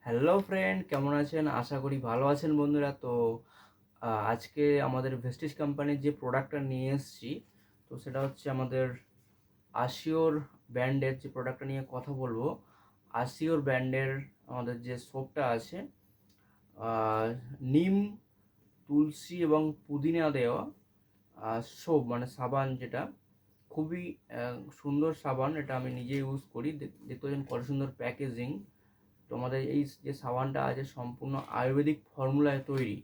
Hello friend, কেমন আছেন? আশা করি ভালো আছেন বন্ধুরা। তো আজকে আমাদের ভেস্টিজ কোম্পানির যে প্রোডাক্টটা নিয়ে এসেছি, তো সেটা হচ্ছে আমাদের আসিওর ব্র্যান্ডের যে প্রোডাক্টটা নিয়ে কথা বলবো। আসিওর ব্র্যান্ডের আমাদের যে সোপটা আছে, আহ, নিম, তুলসী এবং পুদিনা দেওয়া সোপ, মানে সাবান, যেটা খুবই সুন্দর সাবান। এটা আমি নিজে ইউজ করি। দেখতে পাচ্ছেন কত সুন্দর প্যাকেজিং। তো আমাদের এই যে সাবানটা আছে সম্পূর্ণ আয়ুর্বেদিক ফর্মুলায় তৈরি।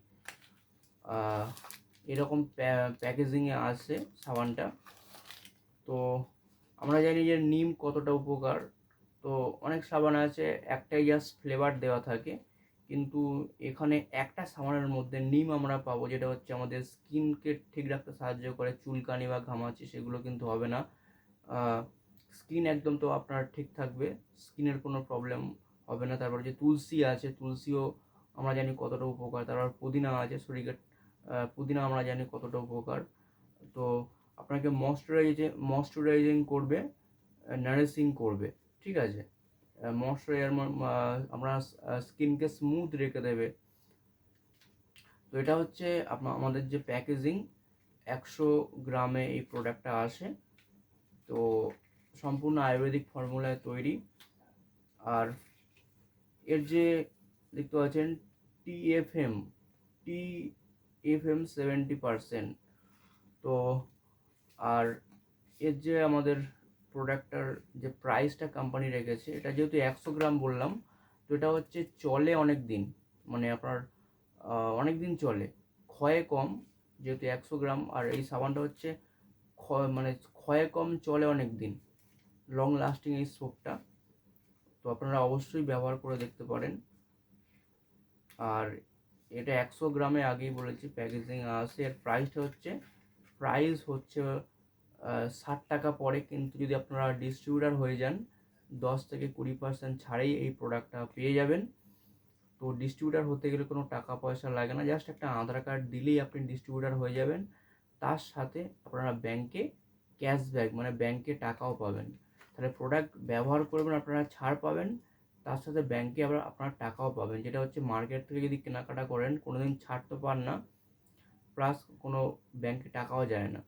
আহ, এরকম প্যাকেজিংয়ে আছে সাবানটা। তো আমরা জানি যে নিম কতটা উপকার। তো অনেক সাবান আছে একটাই জাস্ট ফ্লেভার দেওয়া থাকে, কিন্তু এখানে একটা সাবানের মধ্যে নিম আমরা পাবো, যেটা হচ্ছে আমাদের স্কিনকে ঠিক রাখতে সাহায্য করে। চুলকানি বা ঘামাচি সেগুলো কিন্তু হবে না। স্কিন একদম তো আপনার ঠিক থাকবে, স্কিনের কোনো প্রবলেম হবে না। তারপর যে তুলসী আছে, তুলসীও আমরা জানি কতটা উপকার। তারপর পুদিনা আছে, শরীরের পুদিনা আমরা জানি কতটা উপকার। তো আপনাকে ময়শ্চারাইজিং করবে, নারিশিং করবে, ঠিক আছে। ময়শ্চারাইজার আপনার স্কিনকে স্মুথ রেখে দেবে। তো এটা হচ্ছে আমাদের যে প্যাকেজিং, 100 গ্রামে এই প্রোডাক্টটা আসে। তো সম্পূর্ণ আয়ুর্বেদিক ফর্মুলায় তৈরি। আর এর যে দেখতে পাচ্ছেন টিএফএম, টিএফএম 70%। তো আর এর যে আমাদের প্রোডাক্টটার যে প্রাইসটা কোম্পানি রেখেছে, এটা যেহেতু 100 গ্রাম বললাম, তো এটা হচ্ছে চলে অনেক দিন, মানে আপনার অনেক দিন চলে, ক্ষয়ে কম। যেহেতু 100 গ্রাম, আর এই সাবানটা হচ্ছে মানে ক্ষয়ে কম, চলে অনেক দিন, লং লাস্টিং এই সোপটা। তো আপনারা অবশ্যই ব্যবহার করে দেখতে পারেন। আর এটা 100 গ্রামে আগেই বলেছি প্যাকেজিং আছে। এর প্রাইস হচ্ছে 60 টাকা পড়ে, কিন্তু যদি আপনারা ডিস্ট্রিবিউটার হয়ে যান 10 থেকে 20% ছাড়েই এই প্রোডাক্টটা পেয়ে যাবেন। তো ডিস্ট্রিবিউটার হতে গেলে কোনো টাকা পয়সা লাগে না, জাস্ট একটা আধার কার্ড দিলেই আপনি ডিস্ট্রিবিউটার হয়ে যাবেন। তার সাথে আপনারা ব্যাংকে ক্যাশব্যাক, মানে ব্যাংকে টাকাও পাবেন। তাহলে প্রোডাক্ট ব্যবহার করবেন, আপনারা ছাড় পাবেন, তার সাথে ব্যাংকে আবার আপনার টাকাও পাবেন। যেটা হচ্ছে মার্কেট থেকে যদি কেনাকাটা করেন কোনোদিন ছাড় তো পান না, প্লাস কোনো ব্যাংকে টাকাও যায় না।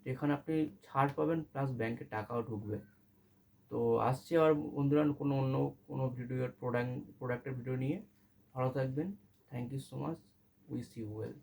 তো এখানে আপনি ছাড় পাবেন, প্লাস ব্যাংকে টাকাও ঢুকবে। তো আসছি আবার বন্ধুরা অন্য কোনো প্রোডাক্টের ভিডিও নিয়ে। ভালো থাকবেন। Thank you so much. Wish you well.